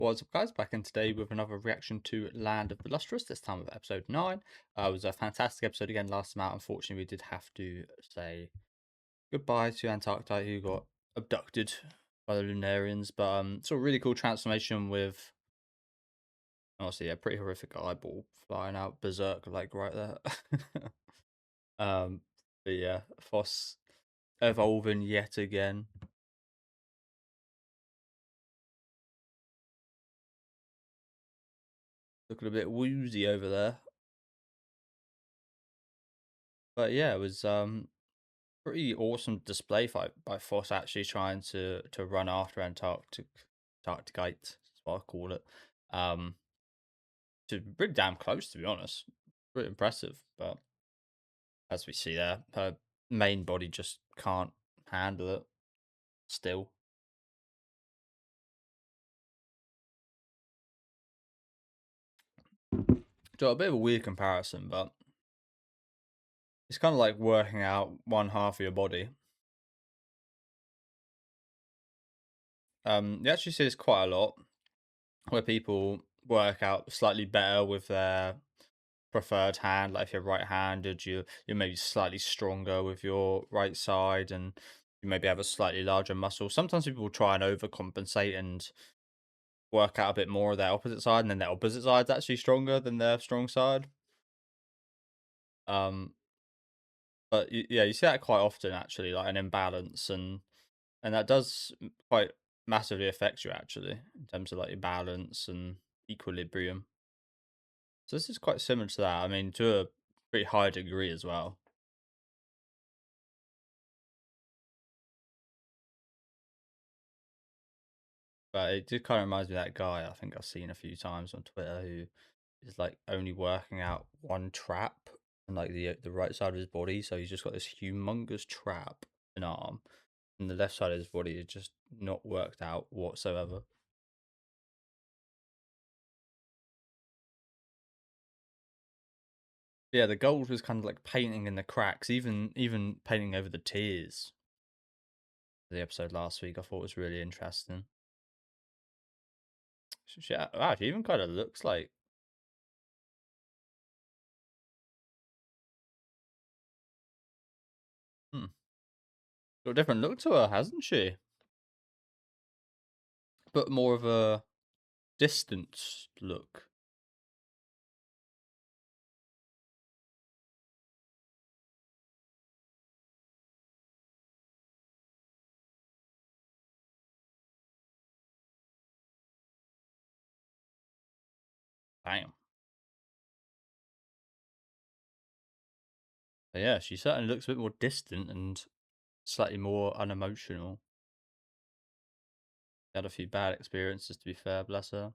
What's up, guys? Back in today with another reaction to Land of the Lustrous, this time with episode 9. It was a fantastic episode again last time out. Unfortunately, we did have to say goodbye to Antarctica, who got abducted by the Lunarians. But it's a really cool transformation with, honestly, a pretty horrific eyeball flying out berserk, like right there. um, but yeah, Foss evolving yet again. Looking a bit woozy over there. But yeah, it was pretty awesome display fight by Foss actually trying to run after Antarcticite, that's what I call it. Um, to pretty damn close, to be honest. Pretty impressive, but as we see there, her main body just can't handle it still. So a bit of a weird comparison, but it's kind of like working out one half of your body. You actually see this quite a lot where people work out slightly better with their preferred hand. Like if you're right-handed, you're maybe slightly stronger with your right side, and you maybe have a slightly larger muscle. Sometimes people try and overcompensate and work out a bit more of their opposite side, and then their opposite side's actually stronger than their strong side. Um, but yeah, you see that quite often actually, like an imbalance, and that does quite massively affect you actually in terms of like your balance and equilibrium. So this is quite similar to that. I mean, to a pretty high degree as well. But it did kind of reminds me of that guy I think I've seen a few times on Twitter who is like only working out one trap on like the right side of his body. So he's just got this humongous trap in arm, and the left side of his body is just not worked out whatsoever. Yeah, the gold was kind of like painting in the cracks, even painting over the tears. The episode last week I thought was really interesting. Wow, she even kind of looks like. Hmm. Got a different look to her, hasn't she? But more of a distant look. Damn. But yeah, she certainly looks a bit more distant and slightly more unemotional. Had a few bad experiences, to be fair, bless her.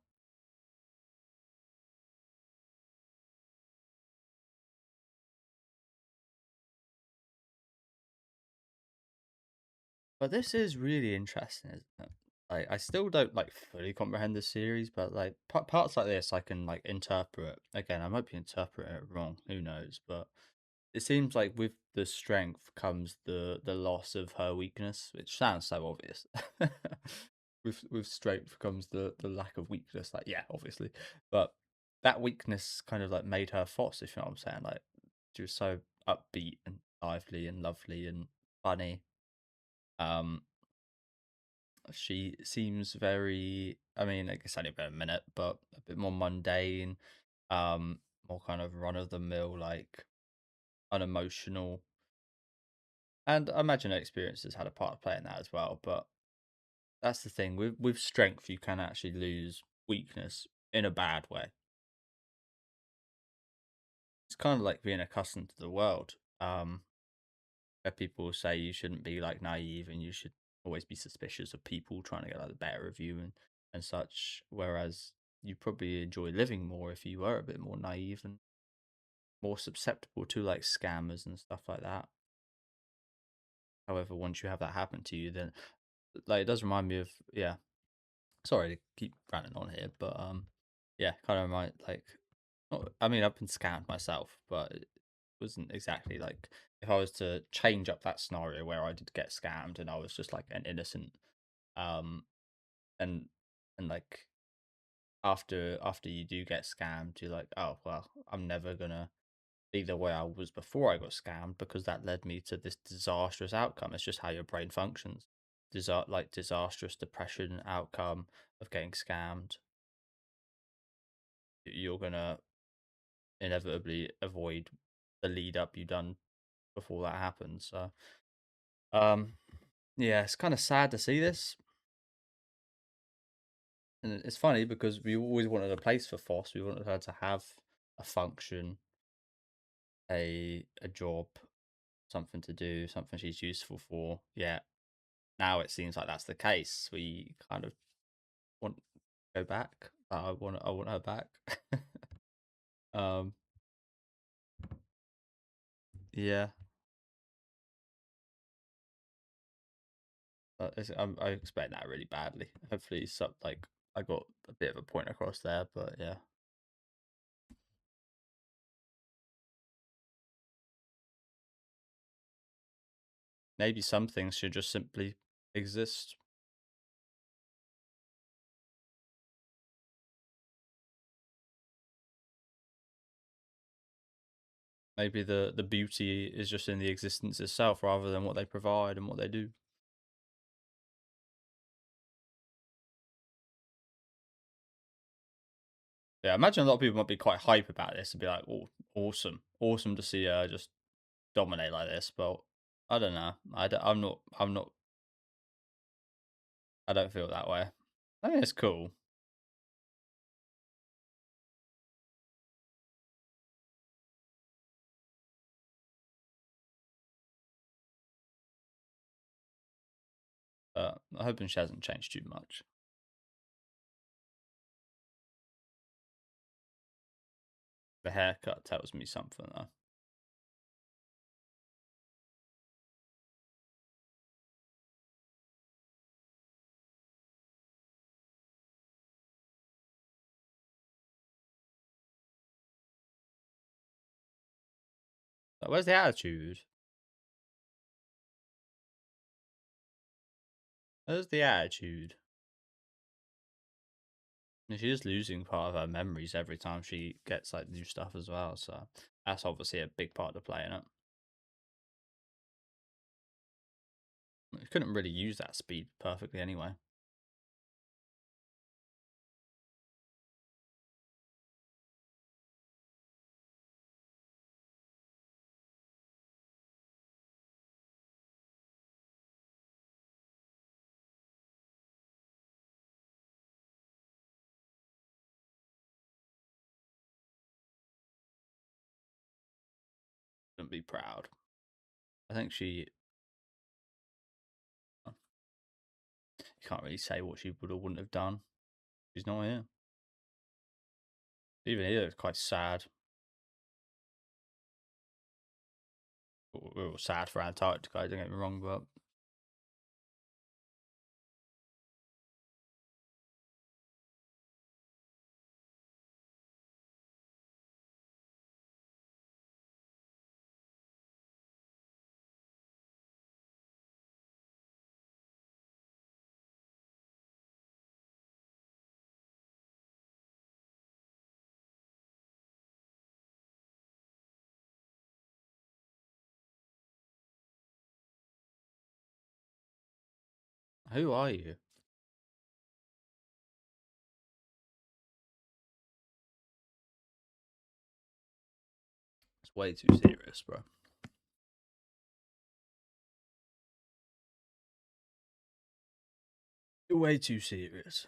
But this is really interesting, isn't it? Like, I still don't like fully comprehend the series, but like parts like this, I can like interpret. Again, I might be interpreting it wrong. Who knows? But it seems like with the strength comes the loss of her weakness, which sounds so obvious. With strength comes the lack of weakness. Like, yeah, obviously, but that weakness kind of like made her Foss, if you know what I'm saying. Like, she was so upbeat and lively and lovely and funny. Um, she seems very. I mean, I guess only about a minute, but a bit more mundane. More kind of run of the mill, like unemotional. And I imagine her experiences had a part to play in that as well. But that's the thing with strength, you can actually lose weakness in a bad way. It's kind of like being accustomed to the world. Where people say you shouldn't be like naive and you should always be suspicious of people trying to get like the better of you and such. Whereas you probably enjoy living more if you were a bit more naive and more susceptible to like scammers and stuff like that. However, once you have that happen to you, then like it does remind me of, yeah. Sorry to keep ranting on here, but yeah, kind of remind like. I mean, I've been scammed myself, but it wasn't exactly like if I was to change up that scenario where I did get scammed and I was just like an innocent, um, and like after you do get scammed, you're like, oh well, I'm never gonna be the way I was before I got scammed because that led me to this disastrous outcome. It's just how your brain functions. Like disastrous depression outcome of getting scammed. You're gonna inevitably avoid the lead up you done before that happens. So, um, yeah, it's kind of sad to see this, and it's funny because we always wanted a place for Foss. We wanted her to have a function, a job, something to do, something she's useful for. Yeah, now it seems like that's the case. We kind of want to go back. I want her back. um, yeah, I expect that really badly. Hopefully, like I got a bit of a point across there, but yeah, maybe some things should just simply exist. Maybe the beauty is just in the existence itself rather than what they provide and what they do. Yeah, I imagine a lot of people might be quite hype about this and be like, "Oh, awesome, awesome to see her just dominate like this." But I don't know. I'm not. I'm not. I don't feel that way. I think it's cool. But I'm hoping she hasn't changed too much. The haircut tells me something though. Like, where's the attitude? Where's the attitude? And she is losing part of her memories every time she gets like new stuff as well. So that's obviously a big part to play in it. You couldn't really use that speed perfectly anyway. Couldn't be proud. I think she. You can't really say what she would or wouldn't have done. She's not here. Even here, it's quite sad. We're all sad for Antarctica. Don't get me wrong, but who are you? It's way too serious, bro. You're way too serious.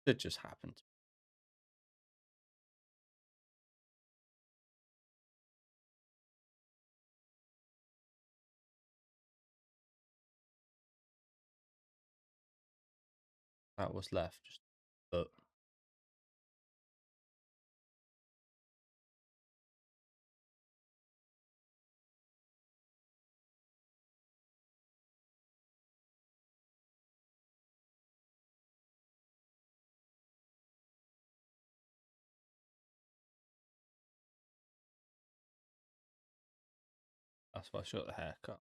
It just happened. That was left. Just, but that's why I shot the haircut.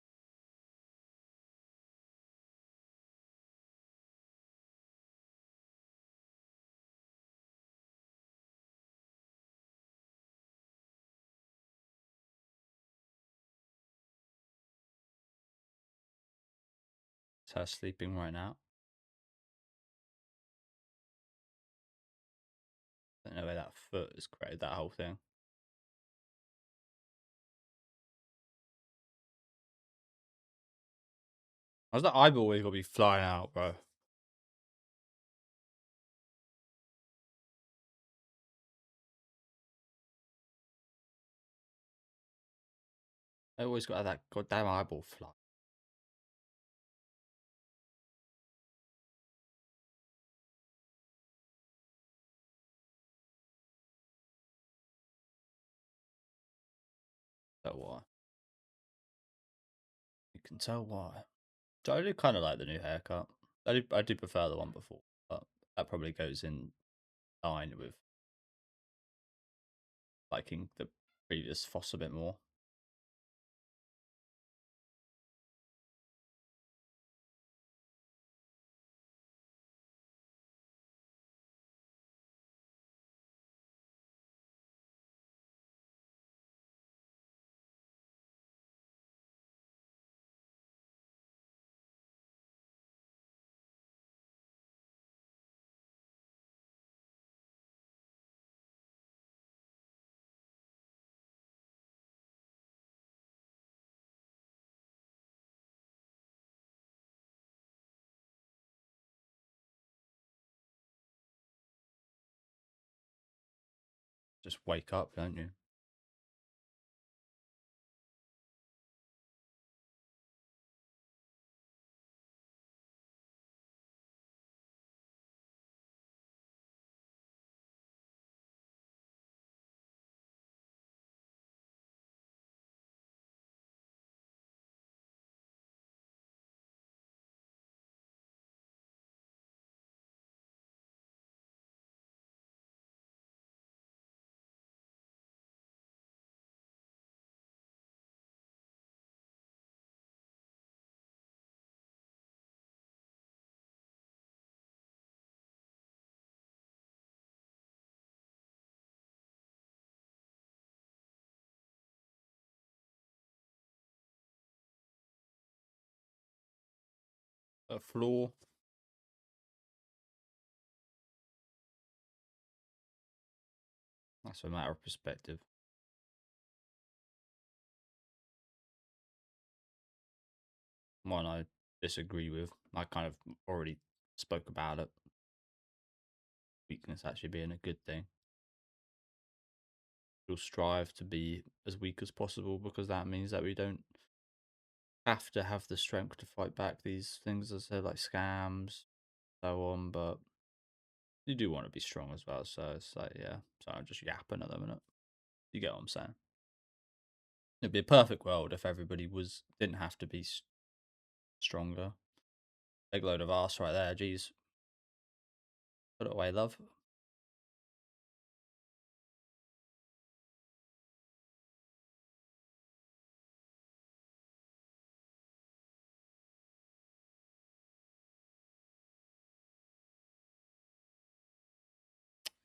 It's her sleeping right now. I don't know where that foot has created that whole thing. How's that eyeball always got to be flying out, bro? I always got that goddamn eyeball fly. So why? You can tell why. So I do kind of like the new haircut. I do prefer the one before, but that probably goes in line with liking the previous Foss a bit more. Just wake up, don't you? A flaw. That's a matter of perspective. One I disagree with. I kind of already spoke about it. Weakness actually being a good thing. We'll strive to be as weak as possible because that means that we don't have to have the strength to fight back these things, as I said, like scams, so on. But you do want to be strong as well. So it's like, yeah. So I'm just yapping at the minute. You get what I'm saying? It'd be a perfect world if everybody didn't have to be stronger. Big load of ass right there. Jeez, put it away, love.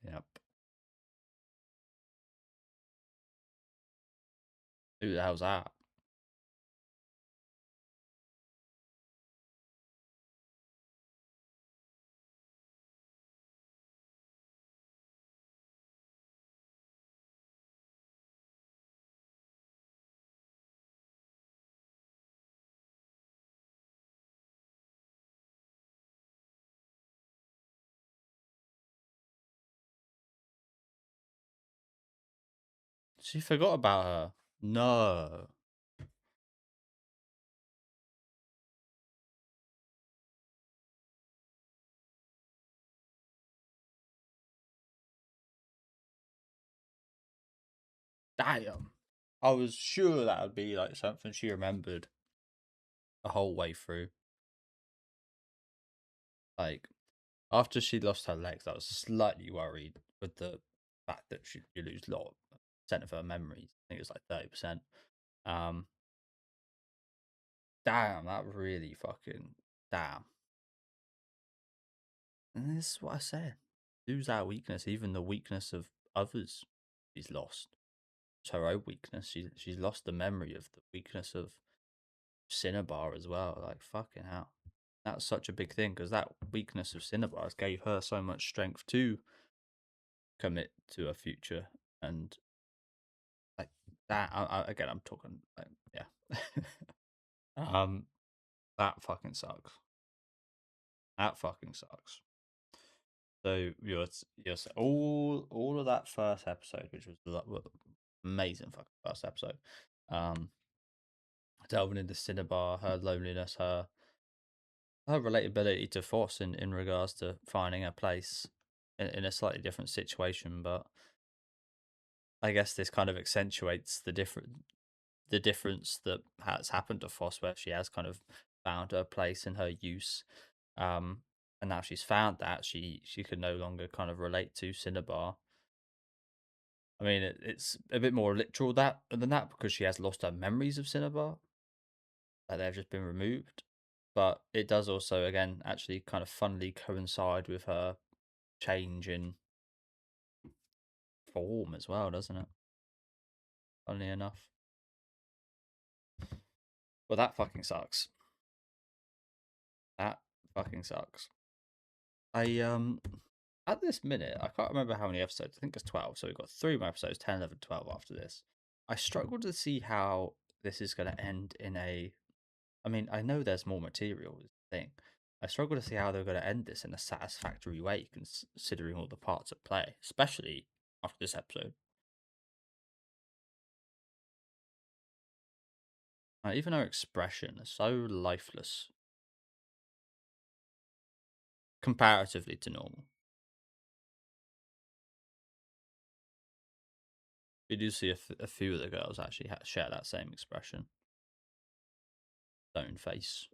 Yep. Who the hell's that? She forgot about her. No. Damn. I was sure that would be like something she remembered the whole way through. Like after she lost her legs, I was slightly worried with the fact that you lose a lot of percent of her memories. I think it's like 30%. Um, damn, that really fucking damn. And this is what I said. Lose our weakness, even the weakness of others. She's lost. It's her own weakness. She's lost the memory of the weakness of Cinnabar as well. Like fucking hell. That's such a big thing because that weakness of Cinnabar's gave her so much strength to commit to a future, and like that. Again, I'm talking like yeah. um, that fucking sucks. That fucking sucks. So you're all of that first episode, which was amazing fucking first episode. Um, delving into Cinnabar, her loneliness, her relatability to Foss in regards to finding a place in a slightly different situation, but I guess this kind of accentuates the difference that has happened to Foss, where she has kind of found her place in her use, um, and now she's found that she can no longer kind of relate to Cinnabar. I mean, it's a bit more literal that than that because she has lost her memories of Cinnabar, like they've just been removed. But it does also, again, actually kind of funnily coincide with her change in form as well, doesn't it? Funnily enough. Well, that fucking sucks. That fucking sucks. I at this minute, I can't remember how many episodes. I think it's 12. So we've got 3 more episodes, 10, 11, 12 after this. I struggle to see how this is going to end in a. I mean, I know there's more material, is the thing. I struggle to see how they're going to end this in a satisfactory way, considering all the parts at play, especially after this episode. Even her expression is so lifeless comparatively to normal. You do see a few of the girls actually share that same expression. Stone face.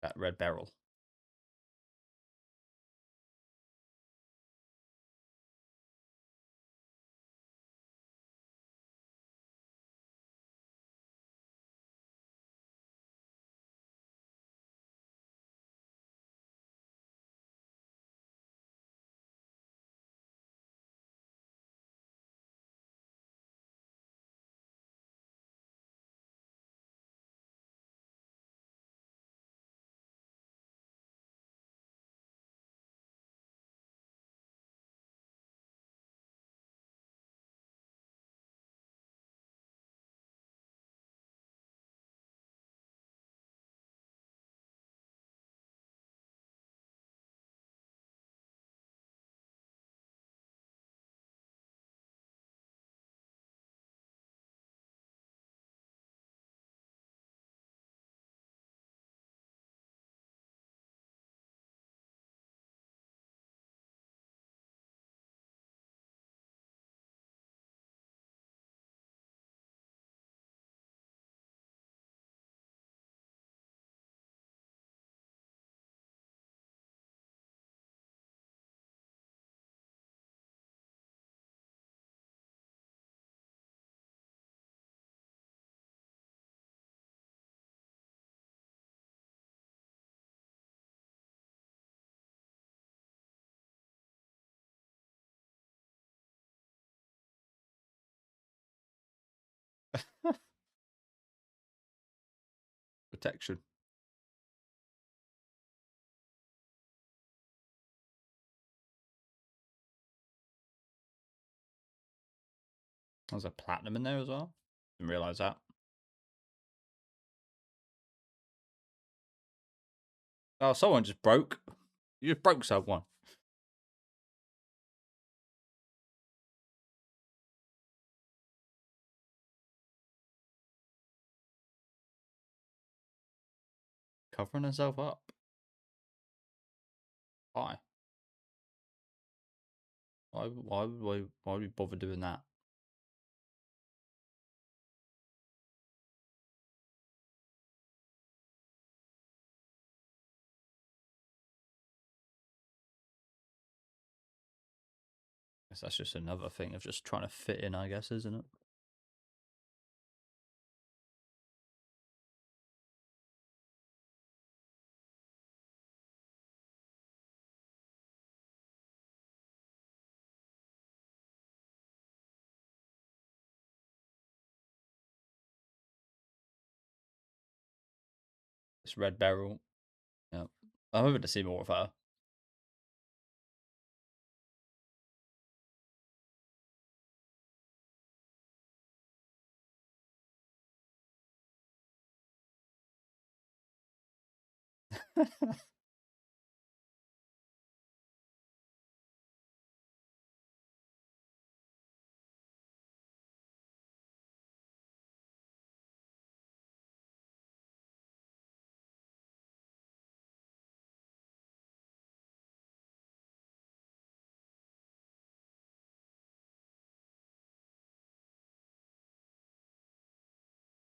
That red beryl. Protection. There's a platinum in there as well. Didn't realize that. Oh, someone just broke. You just broke someone. Covering herself up. Why? Why would we bother doing that? Guess that's just another thing of just trying to fit in, I guess, isn't it? It's Red Beryl. Yeah, I'm hoping to see more of her.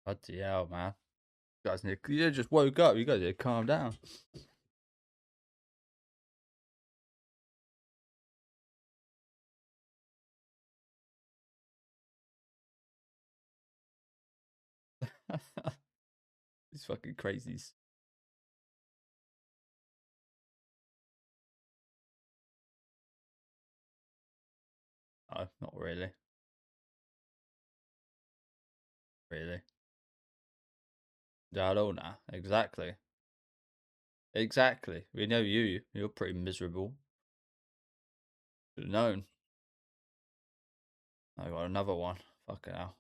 Bloody hell, man! You guys need. You just woke up. You guys need to calm down. These fucking crazies. Oh, not really. Really. Yeah, I don't know. Exactly. Exactly. We know you. You're pretty miserable. Should have known. I got another one. Fucking hell.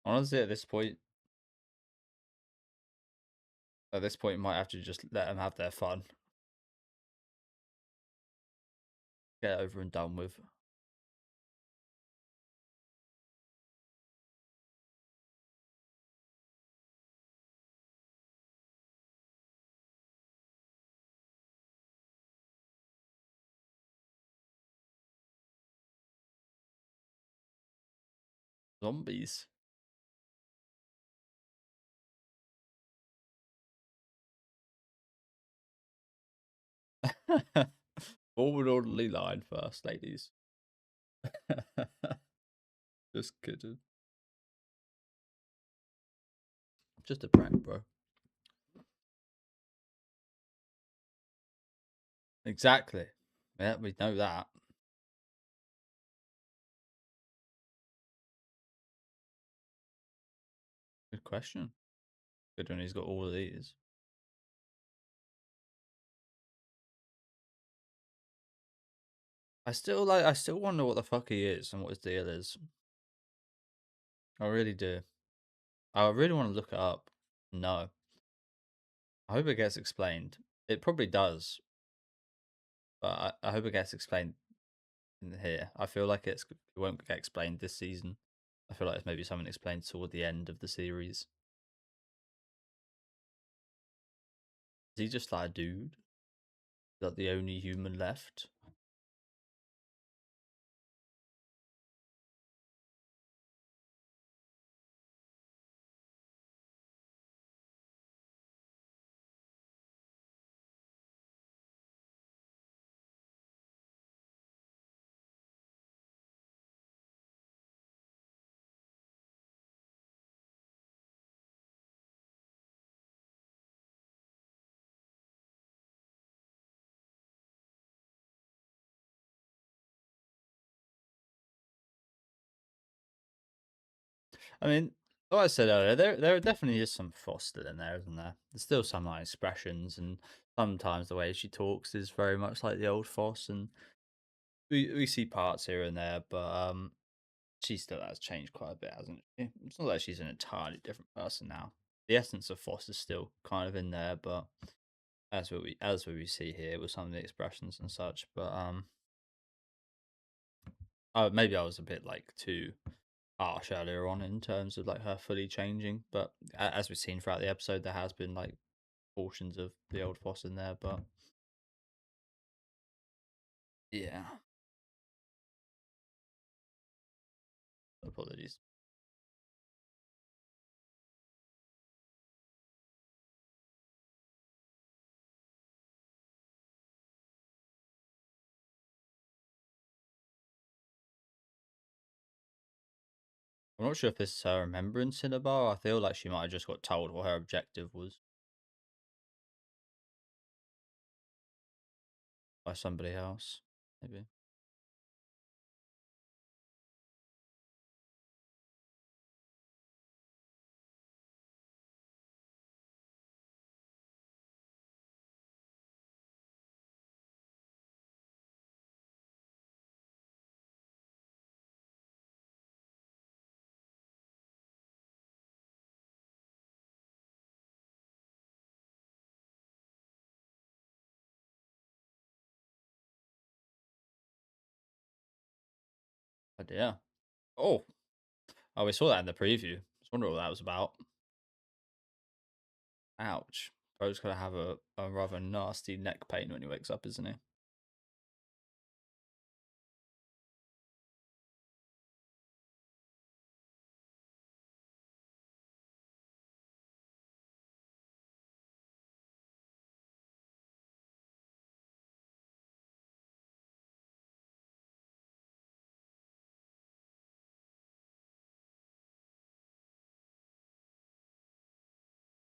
Honestly, at this point, you might have to just let them have their fun. Get it over and done with. Zombies. Forward orderly line first, ladies. Just kidding. Just a prank, bro. Exactly. Yeah, we know that. Good question. Good when he's got all of these. I still wonder what the fuck he is and what his deal is. I really do. I really want to look it up. No. I hope it gets explained. It probably does, but I hope it gets explained in here. I feel like it won't get explained this season. I feel like it's maybe something explained toward the end of the series. Is he just like a dude? Is that the only human left? I mean, like I said earlier, there definitely is some Foster in there, isn't there? There's still some like expressions, and sometimes the way she talks is very much like the old Foss, and we see parts here and there, but she still has changed quite a bit, hasn't she? It's not like she's an entirely different person now. The essence of Foss is still kind of in there, but as what we see here with some of the expressions and such, but maybe I was a bit like too harsh earlier on in terms of like her fully changing, but as we've seen throughout the episode, there has been like portions of the old Foss in there, but yeah, apologies. I'm not sure if this is her remembering Cinnabar. I feel like she might have just got told what her objective was by somebody else, maybe. But yeah. Oh, oh, we saw that in the preview. I was wondering what that was about. Ouch. Bro's gonna have a rather nasty neck pain when he wakes up, isn't he?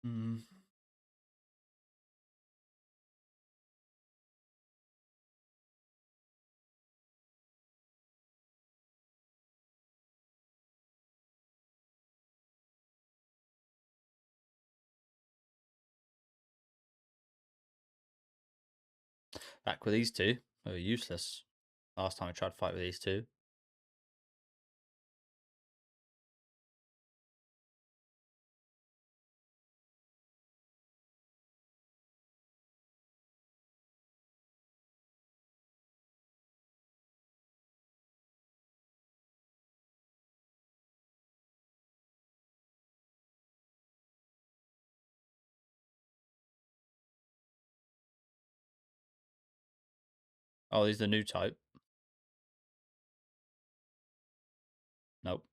Mm. Back with these two. They were useless. Last time I tried to fight with these two. Oh, these are the new type. Nope.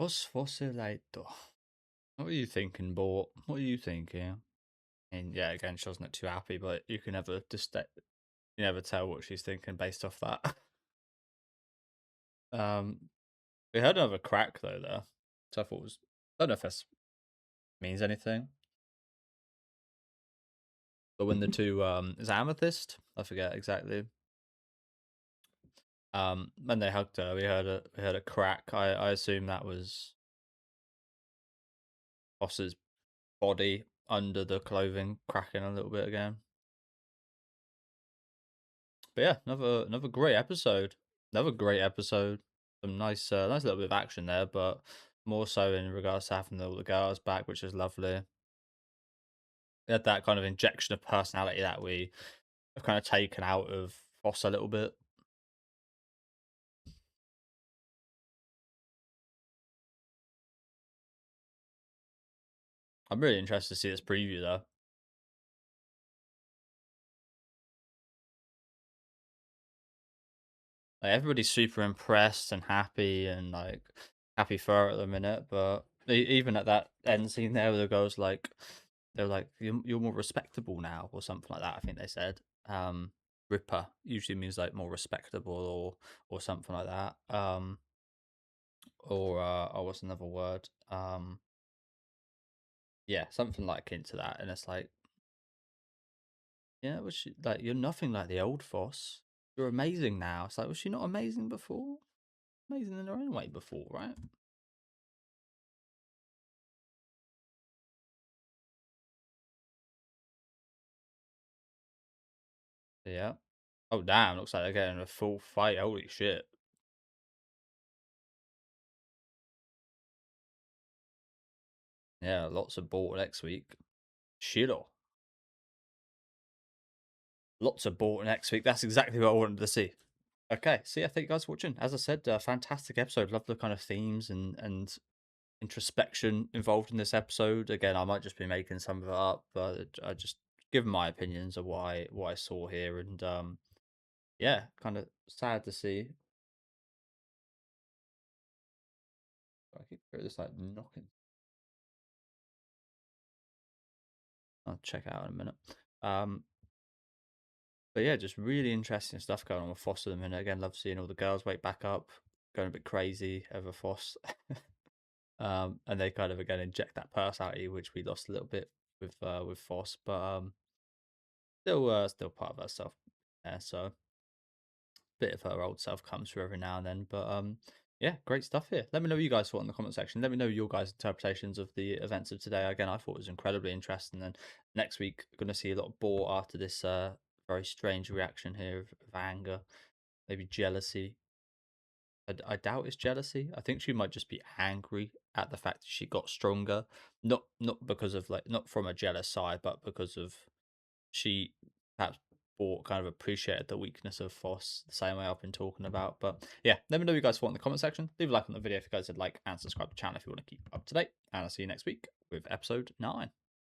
Osfosilator. What are you thinking, Bort? What are you thinking? And yeah, again, she wasn't too happy, but you can never you never tell what she's thinking based off that. um, we heard another crack though there, so I thought was I don't know if this means anything. But when the two is it Amethyst? I forget exactly. When they hugged her, we heard a crack. I assume that was Boss's body under the clothing cracking a little bit again. But yeah, another great episode. Another great episode. Some nice little bit of action there, but more so in regards to having all the girls back, which is lovely. We had that kind of injection of personality that we have kind of taken out of Boss a little bit. I'm really interested to see this preview though. Like everybody's super impressed and happy and like happy for her at the minute, but even at that end scene there, where the girls like they're like you're more respectable now or something like that. I think they said. Ripper usually means like more respectable or something like that. Or oh, what's another word? Yeah, something like into that, and it's like yeah, was she like you're nothing like the old Foss. You're amazing now. It's like was she not amazing before? Amazing in her own way before, right? Yeah. Oh damn! Looks like they're getting a full fight. Holy shit! Yeah, lots of ball next week. Shiro. Lots of ball next week. That's exactly what I wanted to see. Okay, so yeah, thank you guys for watching. As I said, fantastic episode. Love the kind of themes and introspection involved in this episode. Again, I might just be making some of it up, but I just give my opinions of why what I saw here, and yeah, kind of sad to see. I keep this like knocking. I'll check it out in a minute. Um, but yeah, just really interesting stuff going on with Foss at the minute. Again, love seeing all the girls wake back up, going a bit crazy over Foss. And they kind of again inject that personality which we lost a little bit with Foss, but still part of herself. Yeah, so bit of her old self comes through every now and then. But yeah, great stuff here. Let me know what you guys thought in the comment section. Let me know your guys' interpretations of the events of today. Again, I thought it was incredibly interesting. And next week, we're going to see a lot of bore after this very strange reaction here of anger, maybe jealousy. I doubt it's jealousy. I think she might just be angry at the fact that she got stronger, not because of like not from a jealous side, but because of she perhaps bought kind of appreciated the weakness of Foss the same way I've been talking about. But yeah, let me know what you guys thought in the comment section. Leave a like on the video if you guys would like, and subscribe to the channel if you want to keep up to date. And I'll see you next week with episode 9.